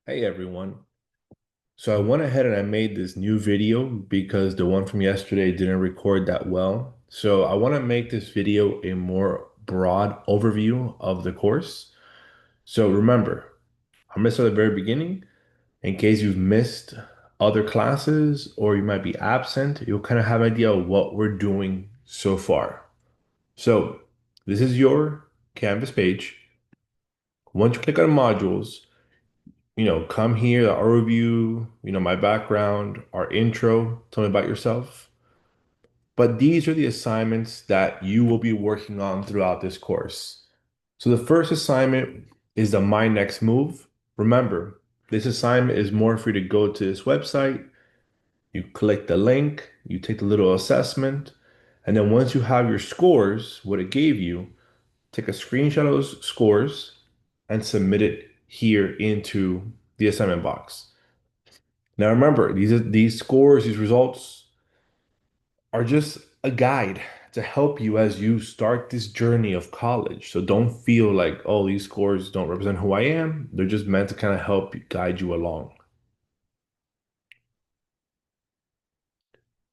Hey everyone. So I went ahead and I made this new video because the one from yesterday didn't record that well. So I want to make this video a more broad overview of the course. So remember, I'm going to start at the very beginning in case you've missed other classes or you might be absent. You'll kind of have an idea of what we're doing so far. So this is your Canvas page. Once you click on modules, come here, our review, my background, our intro, tell me about yourself. But these are the assignments that you will be working on throughout this course. So the first assignment is the My Next Move. Remember, this assignment is more for you to go to this website, you click the link, you take the little assessment, and then once you have your scores, what it gave you, take a screenshot of those scores and submit it here into the assignment box. Now remember, these scores, these results are just a guide to help you as you start this journey of college. So don't feel like, oh, these scores don't represent who I am. They're just meant to kind of help guide you along.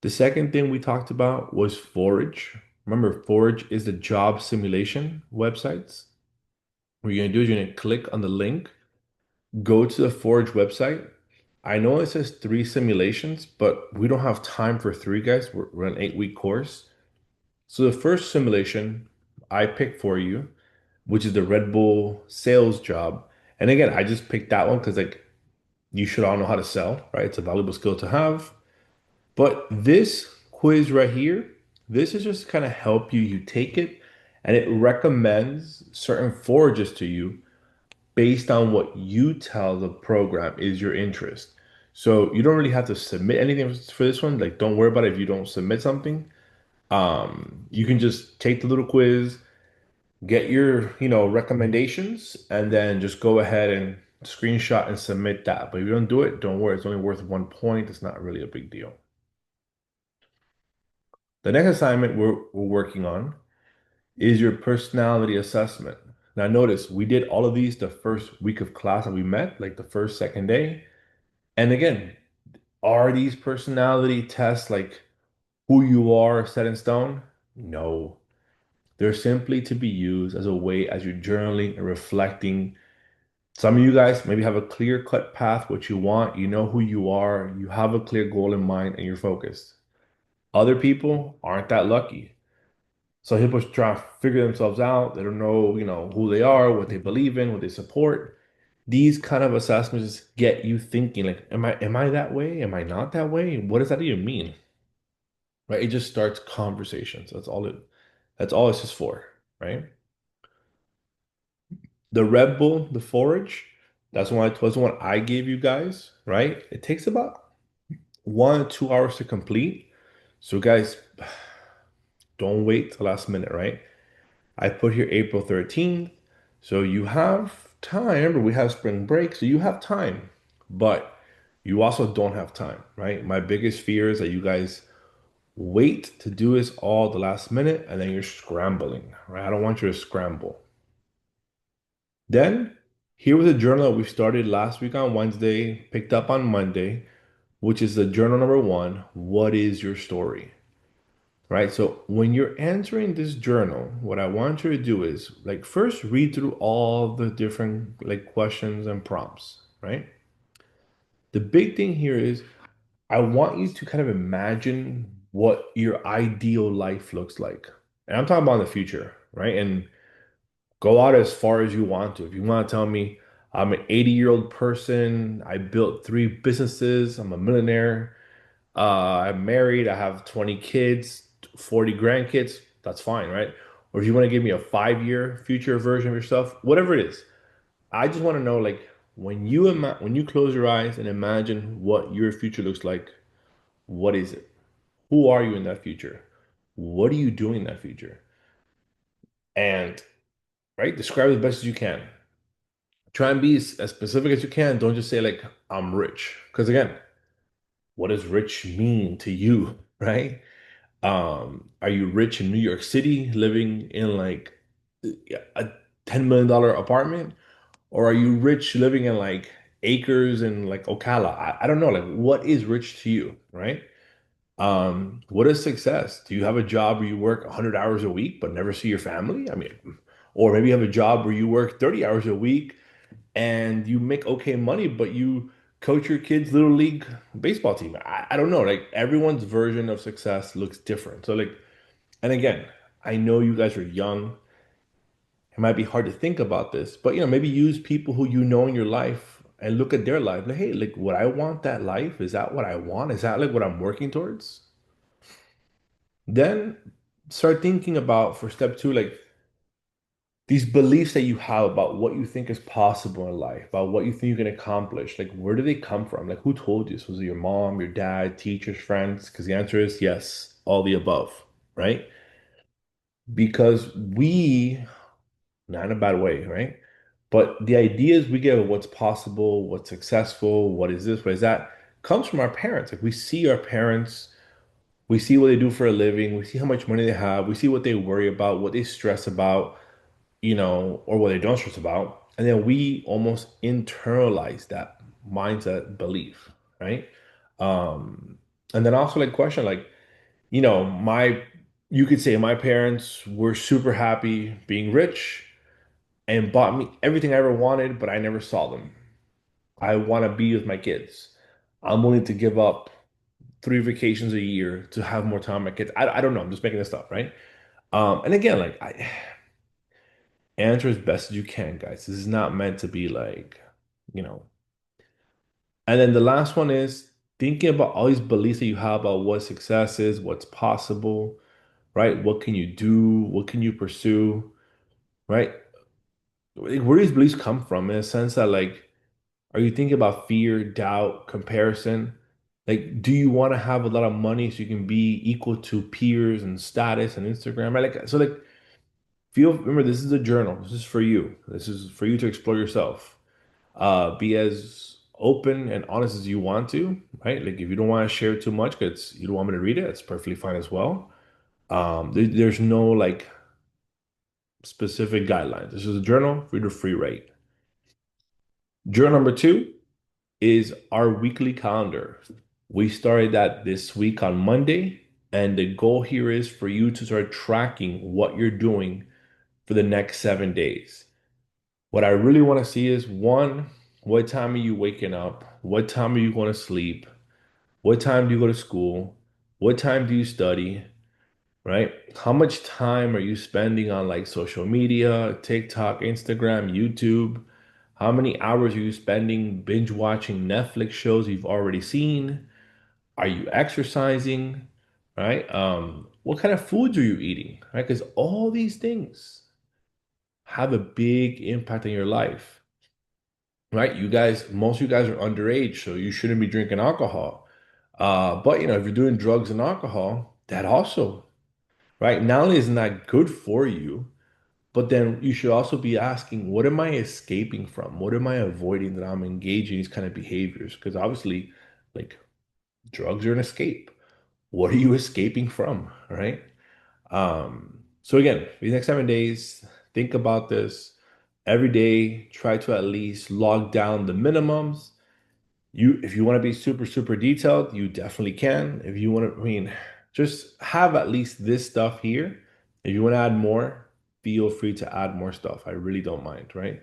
The second thing we talked about was Forage. Remember, Forage is the job simulation websites. What you're gonna do is you're gonna click on the link, go to the Forge website. I know it says three simulations, but we don't have time for three, guys. We're an 8-week course. So the first simulation I picked for you, which is the Red Bull sales job. And again, I just picked that one because like you should all know how to sell, right? It's a valuable skill to have. But this quiz right here, this is just kind of help you. You take it and it recommends certain forages to you based on what you tell the program is your interest. So you don't really have to submit anything for this one. Like, don't worry about it if you don't submit something. You can just take the little quiz, get your, recommendations, and then just go ahead and screenshot and submit that. But if you don't do it, don't worry. It's only worth 1 point. It's not really a big deal. The next assignment we're working on is your personality assessment. Now, notice we did all of these the first week of class that we met, like the first, second day. And again, are these personality tests like who you are set in stone? No. They're simply to be used as a way as you're journaling and reflecting. Some of you guys maybe have a clear-cut path, what you want, you know who you are, you have a clear goal in mind, and you're focused. Other people aren't that lucky. So people try to figure themselves out. They don't know, who they are, what they believe in, what they support. These kind of assessments get you thinking like, am I that way? Am I not that way? What does that even mean? Right? It just starts conversations. That's all it's just for, right? The Red Bull, the forage, that's the one I gave you guys, right? It takes about 1 to 2 hours to complete. So guys, don't wait till last minute, right? I put here April 13th. So you have time. Remember, we have spring break, so you have time. But you also don't have time, right? My biggest fear is that you guys wait to do this all the last minute and then you're scrambling, right? I don't want you to scramble. Then here was a journal that we started last week on Wednesday, picked up on Monday, which is the journal number one. What is your story? Right? So when you're answering this journal, what I want you to do is like first read through all the different like questions and prompts, right? The big thing here is I want you to kind of imagine what your ideal life looks like. And I'm talking about in the future, right? And go out as far as you want to. If you want to tell me I'm an 80-year-old person, I built three businesses, I'm a millionaire, I'm married, I have 20 kids, 40 grandkids, that's fine, right? Or if you want to give me a 5-year future version of yourself, whatever it is, I just want to know like when you close your eyes and imagine what your future looks like, what is it? Who are you in that future? What are you doing in that future? And right, describe it as best as you can. Try and be as specific as you can. Don't just say like I'm rich, because again, what does rich mean to you, right? Are you rich in New York City, living in like a $10 million apartment, or are you rich living in like acres in like Ocala. I don't know, like what is rich to you, right? What is success? Do you have a job where you work 100 hours a week but never see your family? I mean, or maybe you have a job where you work 30 hours a week and you make okay money, but you coach your kids' little league baseball team. I don't know. Like everyone's version of success looks different. So like, and again, I know you guys are young. It might be hard to think about this, but maybe use people who you know in your life and look at their life. Like, hey, like, would I want that life? Is that what I want? Is that like what I'm working towards? Then start thinking about for step two, like these beliefs that you have about what you think is possible in life, about what you think you can accomplish. Like, where do they come from? Like, who told you this? Was it your mom, your dad, teachers, friends? Because the answer is yes, all the above, right? Because not in a bad way, right? But the ideas we get of what's possible, what's successful, what is this, what is that, comes from our parents. Like, we see our parents. We see what they do for a living. We see how much money they have. We see what they worry about, what they stress about, or what they don't stress about. And then we almost internalize that mindset belief, right? Um, and then also like question like, you could say my parents were super happy being rich and bought me everything I ever wanted, but I never saw them. I want to be with my kids. I'm willing to give up 3 vacations a year to have more time with my kids. I don't know. I'm just making this up, right? And again, like answer as best as you can, guys. This is not meant to be like, you know. And then the last one is thinking about all these beliefs that you have about what success is, what's possible, right? What can you do? What can you pursue, right? Like, where do these beliefs come from in a sense that like, are you thinking about fear, doubt, comparison? Like, do you want to have a lot of money so you can be equal to peers and status and Instagram, right? Like, so like remember this is a journal. This is for you. This is for you to explore yourself. Be as open and honest as you want to, right? Like if you don't want to share too much because you don't want me to read it, it's perfectly fine as well. There's no like specific guidelines. This is a journal for you to free write. Journal number two is our weekly calendar. We started that this week on Monday, and the goal here is for you to start tracking what you're doing for the next 7 days. What I really want to see is one, what time are you waking up? What time are you going to sleep? What time do you go to school? What time do you study? Right? How much time are you spending on like social media, TikTok, Instagram, YouTube? How many hours are you spending binge watching Netflix shows you've already seen? Are you exercising? Right? What kind of foods are you eating? Right? Because all these things have a big impact on your life. Right? Most of you guys are underage, so you shouldn't be drinking alcohol. But if you're doing drugs and alcohol, that also, right? Not only is it not good for you, but then you should also be asking, what am I escaping from? What am I avoiding that I'm engaging in these kind of behaviors? Because obviously, like drugs are an escape. What are you escaping from? Right? So again, for the next 7 days, think about this every day. Try to at least log down the minimums. If you want to be super, super detailed, you definitely can. If you want to, just have at least this stuff here. If you want to add more, feel free to add more stuff. I really don't mind, right?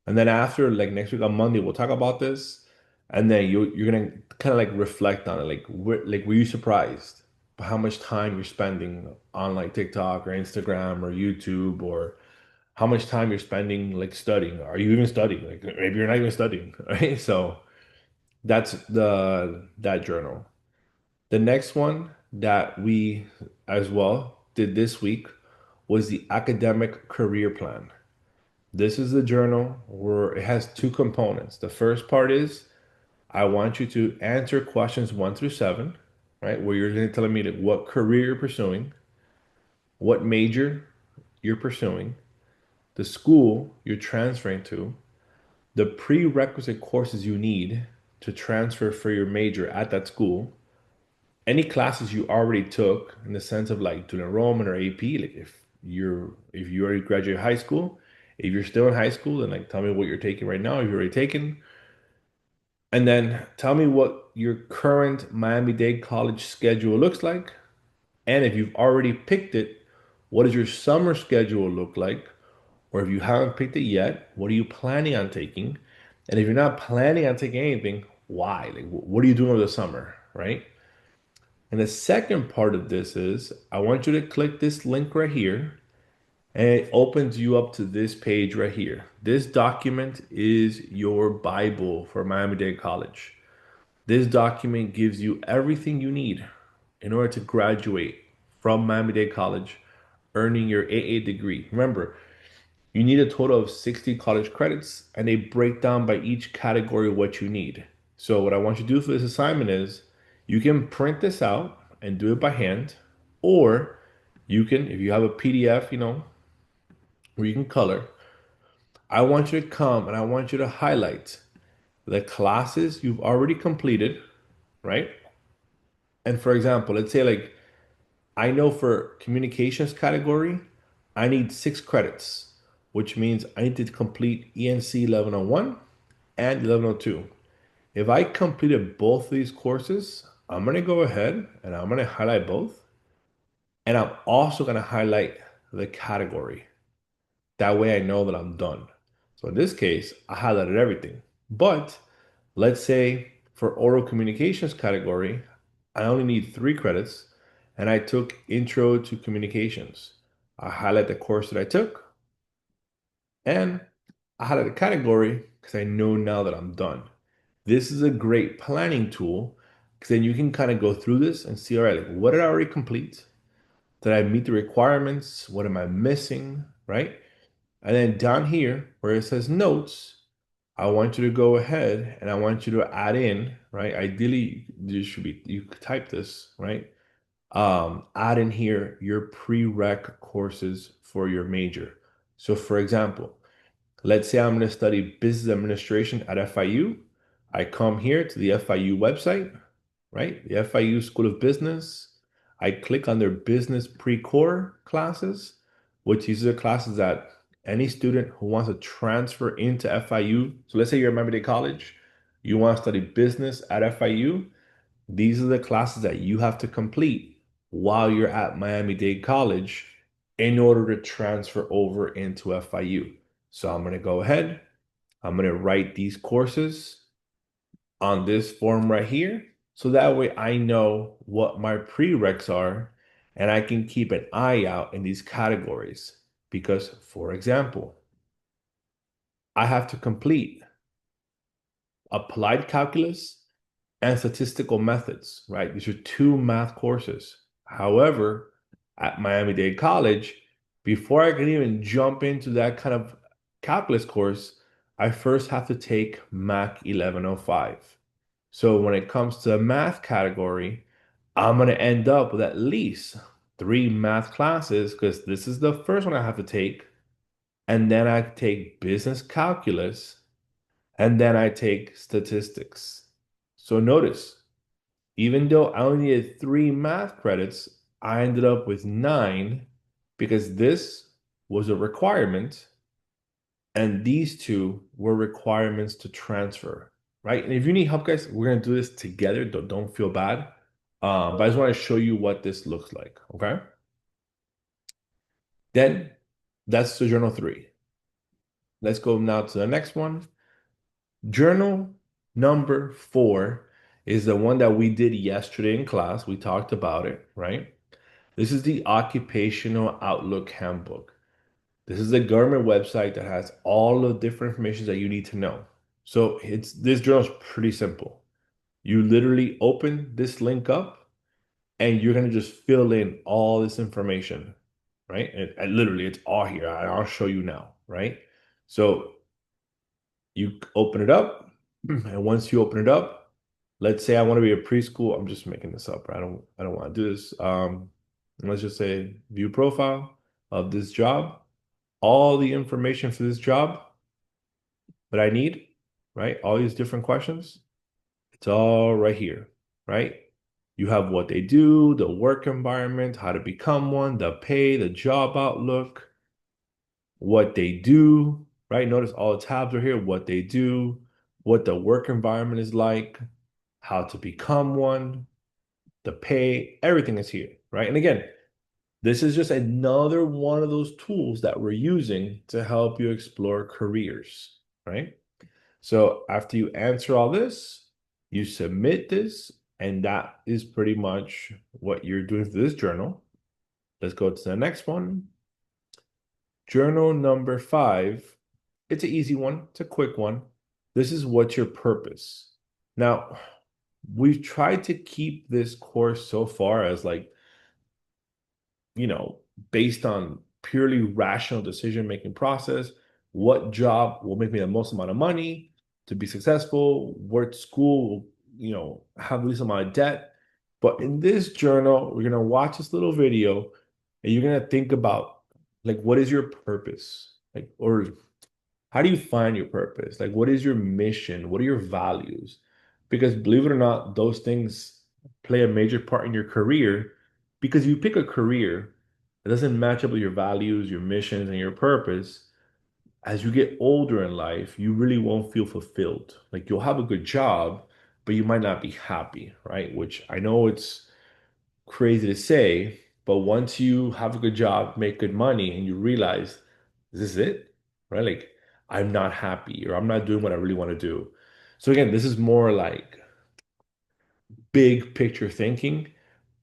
And then after, like next week on Monday, we'll talk about this, and then you're gonna kind of like reflect on it. Were you surprised by how much time you're spending on like TikTok or Instagram or YouTube, or how much time you're spending like studying? Are you even studying? Like maybe you're not even studying, right? So that's that journal. The next one that we as well did this week was the academic career plan. This is the journal where it has two components. The first part is I want you to answer questions 1 through 7, right? Where you're going to tell me that what career you're pursuing, what major you're pursuing, the school you're transferring to, the prerequisite courses you need to transfer for your major at that school, any classes you already took in the sense of like to enrollment or AP, like if you already graduated high school, if you're still in high school, then like tell me what you're taking right now, if you're already taken, And then tell me what your current Miami-Dade College schedule looks like. And if you've already picked it, what does your summer schedule look like? Or if you haven't picked it yet, what are you planning on taking? And if you're not planning on taking anything, why? Like, what are you doing over the summer, right? And the second part of this is I want you to click this link right here, and it opens you up to this page right here. This document is your Bible for Miami-Dade College. This document gives you everything you need in order to graduate from Miami-Dade College, earning your AA degree. Remember, you need a total of 60 college credits, and they break down by each category what you need. So what I want you to do for this assignment is you can print this out and do it by hand, or you can, if you have a PDF, where you can color, I want you to come and I want you to highlight the classes you've already completed, right? And for example, let's say like I know for communications category, I need 6 credits, which means I need to complete ENC 1101 and 1102. If I completed both of these courses, I'm going to go ahead and I'm going to highlight both. And I'm also going to highlight the category. That way I know that I'm done. So in this case, I highlighted everything. But let's say for oral communications category, I only need 3 credits and I took Intro to Communications. I highlight the course that I took and I highlight the category because I know now that I'm done. This is a great planning tool because then you can kind of go through this and see, all right, like, what did I already complete? Did I meet the requirements? What am I missing? Right? And then down here where it says notes, I want you to go ahead and I want you to add in, right? Ideally, you could type this, right? Add in here your prereq courses for your major. So for example, let's say I'm going to study business administration at FIU. I come here to the FIU website, right? The FIU School of Business. I click on their business pre-core classes, which these are classes that any student who wants to transfer into FIU. So let's say you're a member of college, you want to study business at FIU. These are the classes that you have to complete while you're at Miami-Dade College in order to transfer over into FIU. So I'm going to go ahead. I'm going to write these courses on this form right here. So that way I know what my prereqs are and I can keep an eye out in these categories. Because, for example, I have to complete applied calculus and statistical methods, right? These are 2 math courses. However, at Miami-Dade College, before I can even jump into that kind of calculus course, I first have to take Mac 1105. So when it comes to the math category, I'm going to end up with at least 3 math classes because this is the first one I have to take. And then I take business calculus, and then I take statistics. So notice, even though I only needed 3 math credits, I ended up with 9 because this was a requirement and these 2 were requirements to transfer, right? And if you need help, guys, we're gonna do this together. Don't feel bad. But I just want to show you what this looks like, okay? Then that's the journal 3. Let's go now to the next one. Journal number 4 is the one that we did yesterday in class. We talked about it, right? This is the Occupational Outlook Handbook. This is the government website that has all the different information that you need to know. So this journal is pretty simple. You literally open this link up and you're gonna just fill in all this information, right? And literally it's all here. I'll show you now, right? So you open it up, and once you open it up, let's say I want to be a preschool. I'm just making this up. Right? I don't want to do this. Let's just say view profile of this job, all the information for this job that I need, right? All these different questions, it's all right here, right? You have what they do, the work environment, how to become one, the pay, the job outlook, what they do, right? Notice all the tabs are here, what they do, what the work environment is like, how to become one, the pay, everything is here, right? And again, this is just another one of those tools that we're using to help you explore careers, right? So after you answer all this, you submit this, and that is pretty much what you're doing for this journal. Let's go to the next one. Journal number 5. It's an easy one, it's a quick one. This is what's your purpose. Now, we've tried to keep this course so far as like you know, based on purely rational decision-making process, what job will make me the most amount of money to be successful, what school will, have the least amount of debt. But in this journal, we're gonna watch this little video and you're gonna think about like what is your purpose? Like, or how do you find your purpose? Like, what is your mission? What are your values? Because believe it or not, those things play a major part in your career. Because you pick a career that doesn't match up with your values, your missions, and your purpose, as you get older in life, you really won't feel fulfilled. Like, you'll have a good job, but you might not be happy, right? Which I know it's crazy to say, but once you have a good job, make good money, and you realize this is it, right? Like I'm not happy or I'm not doing what I really want to do. So again, this is more like big picture thinking.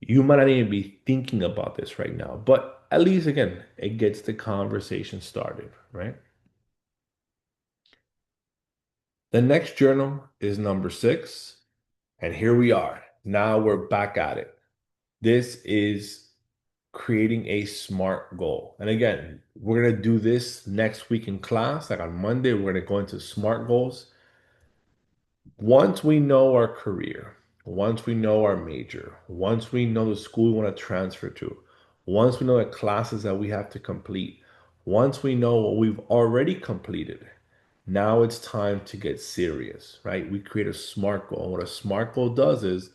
You might not even be thinking about this right now, but at least again, it gets the conversation started, right? The next journal is number 6, and here we are. Now we're back at it. This is creating a SMART goal. And again, we're going to do this next week in class. Like on Monday, we're going to go into SMART goals. Once we know our career, once we know our major, once we know the school we want to transfer to, once we know the classes that we have to complete, once we know what we've already completed, now it's time to get serious, right? We create a SMART goal. And what a SMART goal does is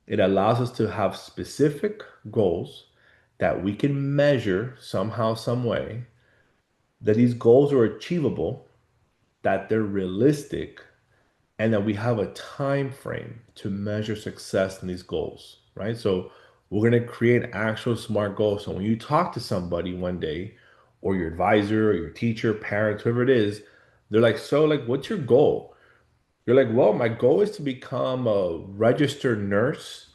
it allows us to have specific goals that we can measure somehow, some way, that these goals are achievable, that they're realistic, and that we have a time frame to measure success in these goals, right? So we're going to create actual SMART goals. So when you talk to somebody one day, or your advisor, or your teacher, parents, whoever it is, they're like, so like, what's your goal? You're like, well, my goal is to become a registered nurse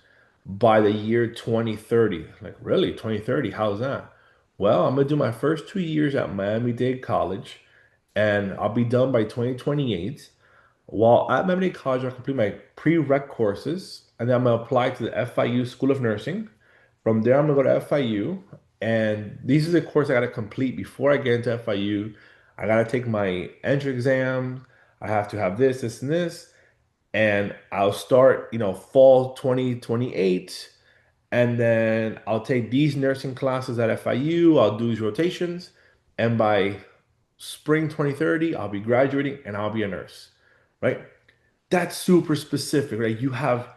by the year 2030. Like, really? 2030? How's that? Well, I'm gonna do my first 2 years at Miami-Dade College, and I'll be done by 2028. While at Miami-Dade College, I'll complete my prereq courses, and then I'm gonna apply to the FIU School of Nursing. From there, I'm gonna go to FIU, and these are the course I gotta complete before I get into FIU. I gotta take my entrance exam. I have to have this, this, and this, and I'll start, fall 2028, and then I'll take these nursing classes at FIU. I'll do these rotations, and by spring 2030, I'll be graduating and I'll be a nurse, right? That's super specific, right? You have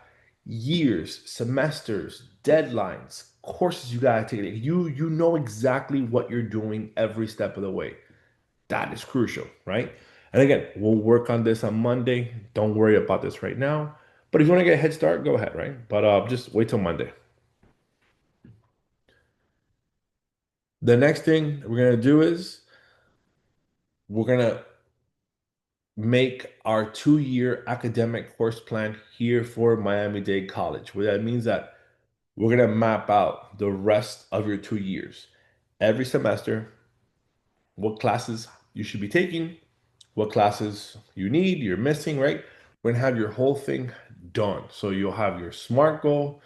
years, semesters, deadlines, courses you gotta take. You know exactly what you're doing every step of the way. That is crucial, right? And again, we'll work on this on Monday. Don't worry about this right now. But if you want to get a head start, go ahead, right? But just wait till Monday. The next thing we're gonna do is we're gonna make our 2-year academic course plan here for Miami-Dade College. What that means that we're gonna map out the rest of your 2 years. Every semester, what classes you should be taking, what classes you need, you're missing, right? We're gonna have your whole thing done. So you'll have your SMART goal,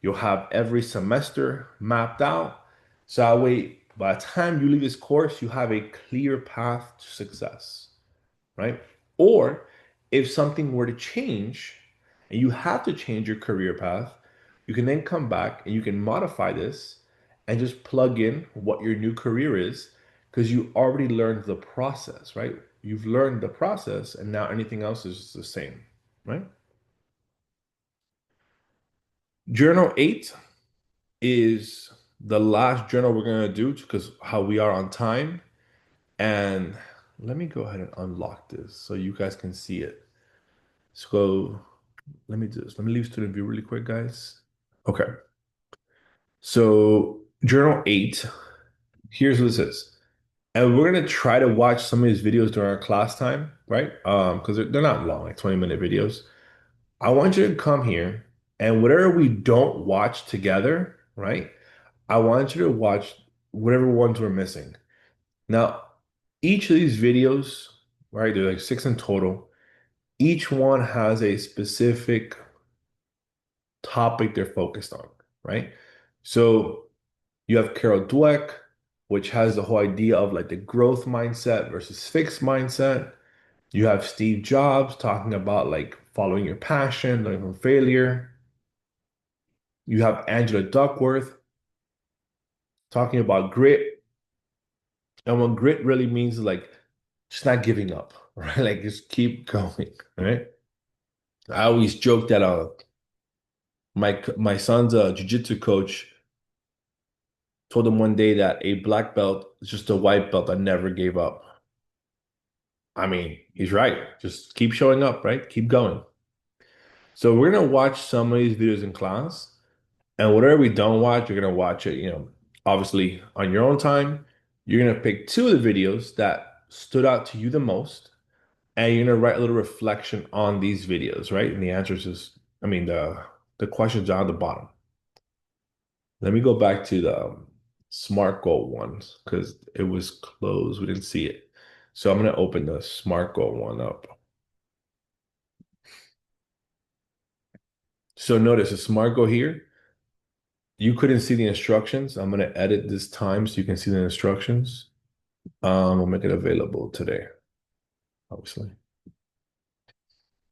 you'll have every semester mapped out. So that way, by the time you leave this course, you have a clear path to success, right? Or if something were to change and you have to change your career path, you can then come back and you can modify this and just plug in what your new career is because you already learned the process, right? You've learned the process and now anything else is the same, right? Journal 8 is the last journal we're going to do because how we are on time. And let me go ahead and unlock this so you guys can see it. So let me do this. Let me leave student view really quick, guys. Okay. So journal 8, here's what this is. And we're gonna try to watch some of these videos during our class time, right? Because they're not long, like 20-minute videos. I want you to come here and whatever we don't watch together, right? I want you to watch whatever ones we're missing. Now, each of these videos, right? There's like 6 in total. Each one has a specific topic they're focused on, right? So you have Carol Dweck, which has the whole idea of like the growth mindset versus fixed mindset. You have Steve Jobs talking about like following your passion, learning from failure. You have Angela Duckworth talking about grit. And what grit really means is like just not giving up, right? Like just keep going, right? I always joke that my son's jiu-jitsu coach told him one day that a black belt is just a white belt that never gave up. I mean, he's right. Just keep showing up, right? Keep going. So we're gonna watch some of these videos in class, and whatever we don't watch, you're gonna watch it, obviously on your own time. You're gonna pick two of the videos that stood out to you the most, and you're gonna write a little reflection on these videos, right? And the answers is, I mean, the questions are on the bottom. Let me go back to the SMART goal ones because it was closed. We didn't see it. So I'm gonna open the SMART goal one up. So notice the SMART goal here. You couldn't see the instructions. I'm gonna edit this time so you can see the instructions. We'll make it available today, obviously.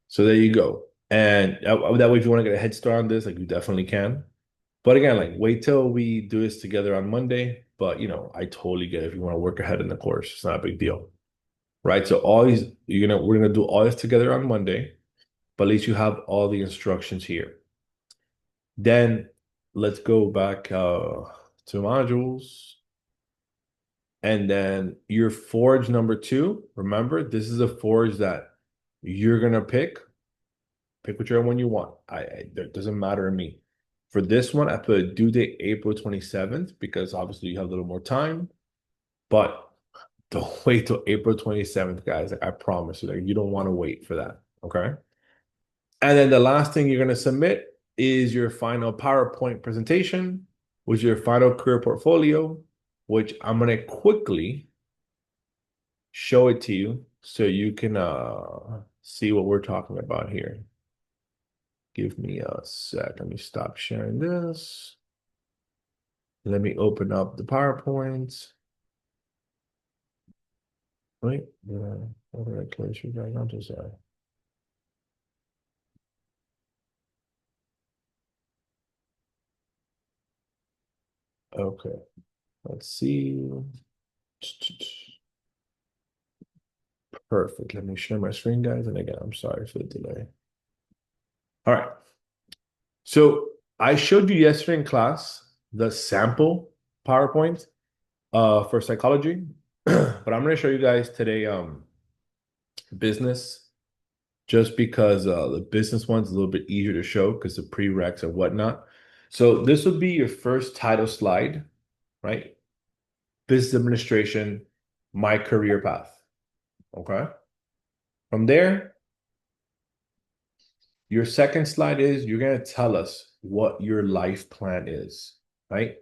So there you go. And that way, if you want to get a head start on this, like you definitely can. But again, like wait till we do this together on Monday. But I totally get it if you want to work ahead in the course. It's not a big deal. Right? So we're gonna do all this together on Monday, but at least you have all the instructions here. Then let's go back to modules. And then your forge number 2, remember, this is a forge that you're gonna pick. Pick whichever one you want. It doesn't matter to me. For this one, I put a due date April 27th because obviously you have a little more time. But don't wait till April 27th, guys. Like, I promise you, like, you don't want to wait for that. Okay. And then the last thing you're going to submit is your final PowerPoint presentation, which is your final career portfolio, which I'm going to quickly show it to you so you can see what we're talking about here. Give me a sec. Let me stop sharing this. Let me open up the PowerPoint. Wait, what did I close you guys? I'm so sorry. Okay, let's see. Perfect. Let me share my screen, guys. And again, I'm sorry for the delay. All right. So I showed you yesterday in class the sample PowerPoint for psychology, but I'm going to show you guys today business just because the business one's a little bit easier to show because the prereqs and whatnot. So this would be your first title slide, right? Business administration, my career path. Okay. From there, your second slide is you're going to tell us what your life plan is, right?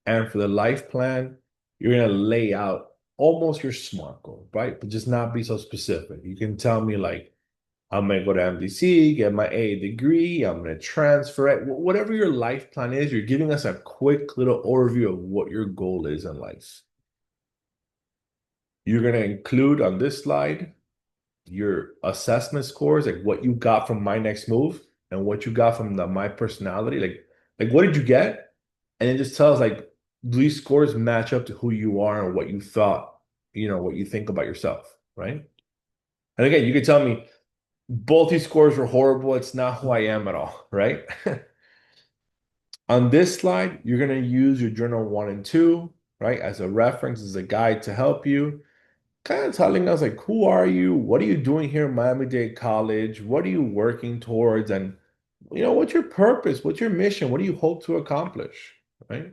And for the life plan, you're going to lay out almost your SMART goal, right? But just not be so specific. You can tell me like, I'm going to go to MDC, get my A degree, I'm going to transfer it. Whatever your life plan is, you're giving us a quick little overview of what your goal is in life. You're going to include on this slide your assessment scores, like what you got from my next move and what you got from my personality. Like what did you get? And it just tells like do these scores match up to who you are and what you thought, what you think about yourself, right? And again, you can tell me both these scores were horrible. It's not who I am at all, right? On this slide, you're going to use your journal 1 and 2, right, as a reference, as a guide to help you. kind of telling us like, who are you? What are you doing here in Miami-Dade College? What are you working towards? And what's your purpose? What's your mission? What do you hope to accomplish? Right?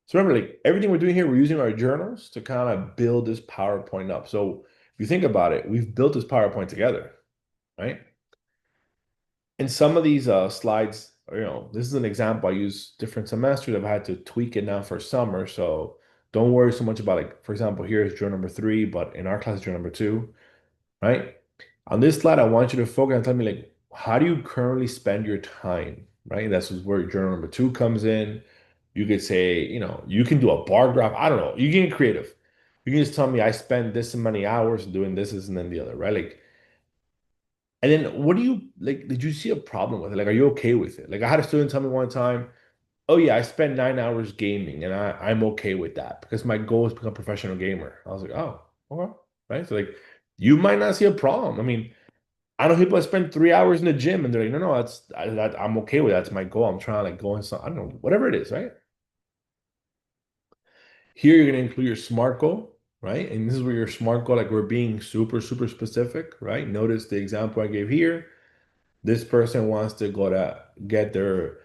So remember, like everything we're doing here, we're using our journals to kind of build this PowerPoint up. So if you think about it, we've built this PowerPoint together, right? And some of these slides, this is an example. I use different semesters. I've had to tweak it now for summer. So don't worry so much about like, for example, here is journal number 3, but in our class, journal number 2, right? On this slide, I want you to focus and tell me like, how do you currently spend your time, right? That's where journal number 2 comes in. You could say, you can do a bar graph. I don't know. You can get creative. You can just tell me I spend this many hours doing this and then the other, right? Like, and then what do you like? Did you see a problem with it? Like, are you okay with it? Like, I had a student tell me one time, oh yeah, I spend 9 hours gaming and I'm okay with that because my goal is to become a professional gamer. I was like, oh, okay. Right. So like you might not see a problem. I mean, I know people that spend 3 hours in the gym and they're like, no, no, I'm okay with that. That's my goal. I'm trying to like go in some, I don't know, whatever it is, right? Here you're gonna include your SMART goal, right? And this is where your SMART goal, like we're being super, super specific, right? Notice the example I gave here. This person wants to go to get their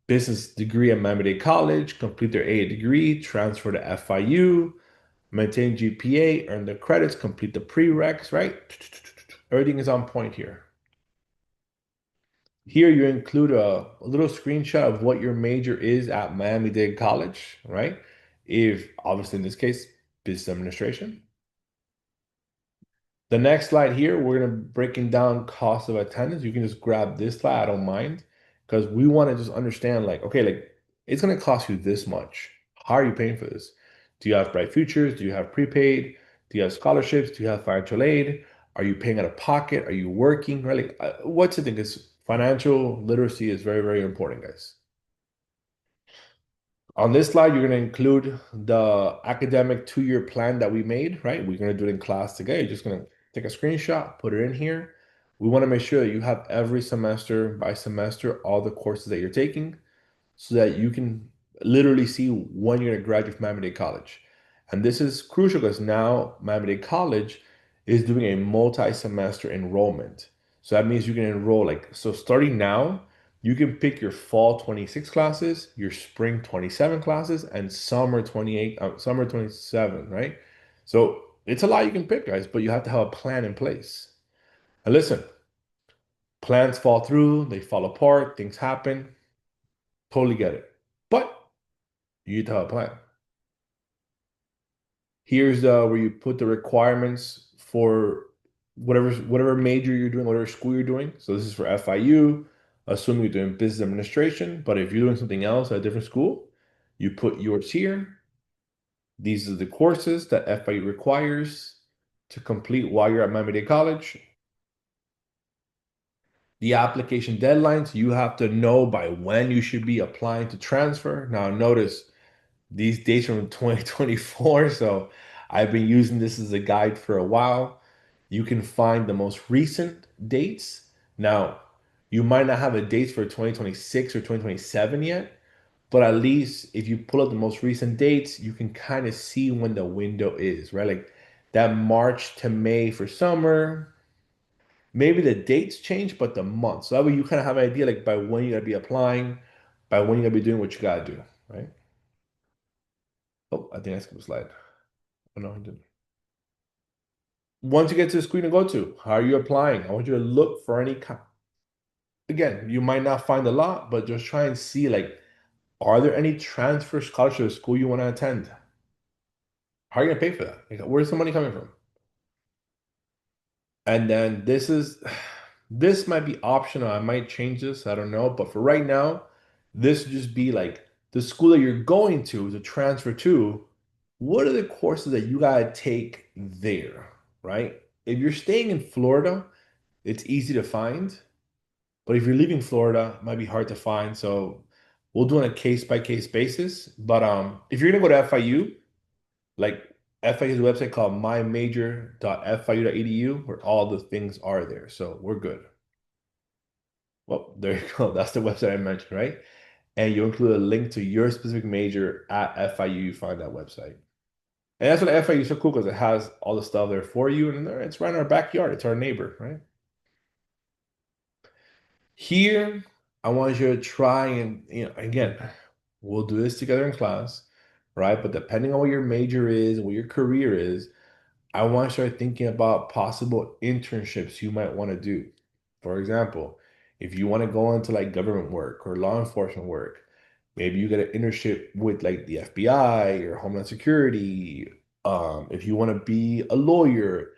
business degree at Miami-Dade College, complete their AA degree, transfer to FIU, maintain GPA, earn the credits, complete the prereqs, right? Everything is on point here. Here you include a little screenshot of what your major is at Miami-Dade College, right? If obviously in this case, business administration. The next slide here, we're gonna breaking down cost of attendance. You can just grab this slide, I don't mind, because we want to just understand like, okay, like it's gonna cost you this much. How are you paying for this? Do you have Bright Futures? Do you have prepaid? Do you have scholarships? Do you have financial aid? Are you paying out of pocket? Are you working? Right? Like, what's the thing is financial literacy is very, very important, guys. On this slide, you're going to include the academic 2-year plan that we made, right? We're going to do it in class together. You're just going to take a screenshot, put it in here. We want to make sure that you have every semester by semester all the courses that you're taking so that you can literally see when you're going to graduate from Miami-Dade College. And this is crucial because now Miami-Dade College is doing a multi-semester enrollment. So that means you can enroll like, so starting now, you can pick your fall 26 classes, your spring 27 classes, and summer 28, summer 27, right? So it's a lot you can pick, guys, but you have to have a plan in place. And listen, plans fall through, they fall apart, things happen. Totally get it. But you need to have a plan. Here's where you put the requirements for whatever major you're doing, whatever school you're doing. So this is for FIU, assuming you're doing business administration. But if you're doing something else at a different school, you put yours here. These are the courses that FIU requires to complete while you're at Miami-Dade College. The application deadlines, you have to know by when you should be applying to transfer. Now, notice these dates from 2024. So I've been using this as a guide for a while. You can find the most recent dates. Now, you might not have the dates for 2026 or 2027 yet, but at least if you pull up the most recent dates, you can kind of see when the window is, right? Like that March to May for summer. Maybe the dates change, but the months. So that way you kind of have an idea like by when you gotta be applying, by when you gotta be doing what you gotta do, right? Oh, I think I skipped a slide. Oh, no, I didn't. Once you get to the screen to go to, how are you applying? I want you to look for any kind. Again, you might not find a lot, but just try and see like, are there any transfer scholarships school you want to attend? How are you gonna pay for that? Like, where's the money coming from? And then this might be optional. I might change this. I don't know. But for right now, this would just be like the school that you're going to transfer to. What are the courses that you gotta take there, right? If you're staying in Florida, it's easy to find. But if you're leaving Florida, it might be hard to find. So we'll do on a case by case basis. But if you're gonna go to FIU, like FIU has a website called mymajor.fiu.edu where all the things are there. So we're good. Well, there you go. That's the website I mentioned, right? And you include a link to your specific major at FIU. You find that website. And that's what FIU is so cool because it has all the stuff there for you, and it's right in our backyard. It's our neighbor, right? Here, I want you to try and, again, we'll do this together in class, right? But depending on what your major is, what your career is, I want to start thinking about possible internships you might want to do. For example, if you want to go into like government work or law enforcement work, maybe you get an internship with like the FBI or Homeland Security. If you want to be a lawyer,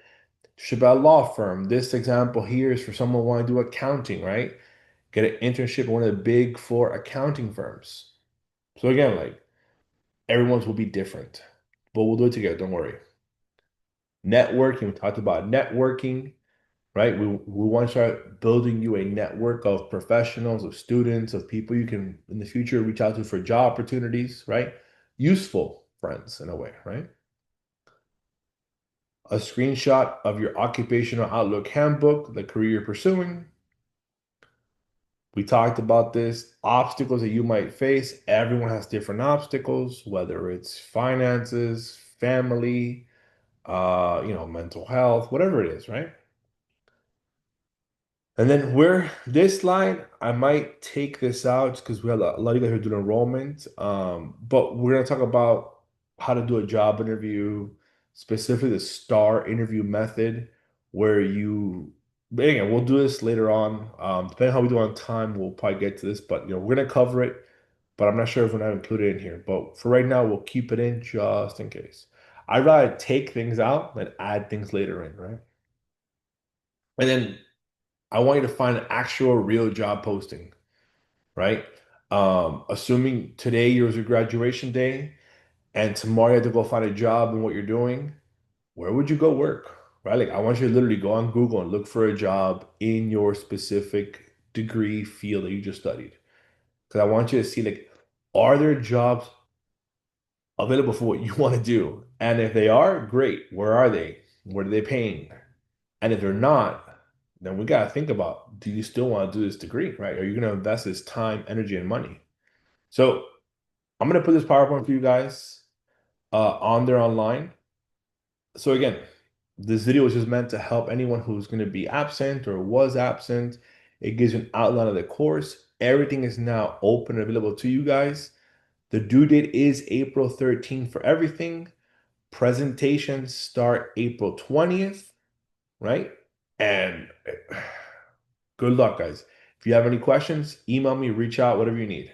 ship out a law firm. This example here is for someone who want to do accounting, right? Get an internship at one of the big four accounting firms. So again, like everyone's will be different, but we'll do it together. Don't worry. Networking, we talked about networking, right? We want to start building you a network of professionals, of students, of people you can in the future reach out to for job opportunities, right? Useful friends in a way, right? A screenshot of your occupational outlook handbook, the career you're pursuing. We talked about this, obstacles that you might face. Everyone has different obstacles, whether it's finances, family, mental health, whatever it is, right? And then where this line, I might take this out because we have a lot of you guys who do enrollment. But we're gonna talk about how to do a job interview, specifically the STAR interview method, where you. But again, we'll do this later on. Depending on how we do on time, we'll probably get to this. But we're gonna cover it. But I'm not sure if we're not included in here. But for right now, we'll keep it in just in case. I'd rather take things out than add things later in, right? And then I want you to find an actual real job posting, right? Assuming today yours your graduation day and tomorrow you have to go find a job in what you're doing, where would you go work? Right? Like I want you to literally go on Google and look for a job in your specific degree field that you just studied. Because I want you to see like, are there jobs available for what you want to do? And if they are, great. Where are they? What are they paying? And if they're not, then we got to think about, do you still want to do this degree, right? Are you going to invest this time, energy, and money? So I'm going to put this PowerPoint for you guys on there online. So again, this video is just meant to help anyone who's going to be absent or was absent. It gives you an outline of the course. Everything is now open and available to you guys. The due date is April 13th for everything. Presentations start April 20th, right? And good luck, guys. If you have any questions, email me, reach out, whatever you need.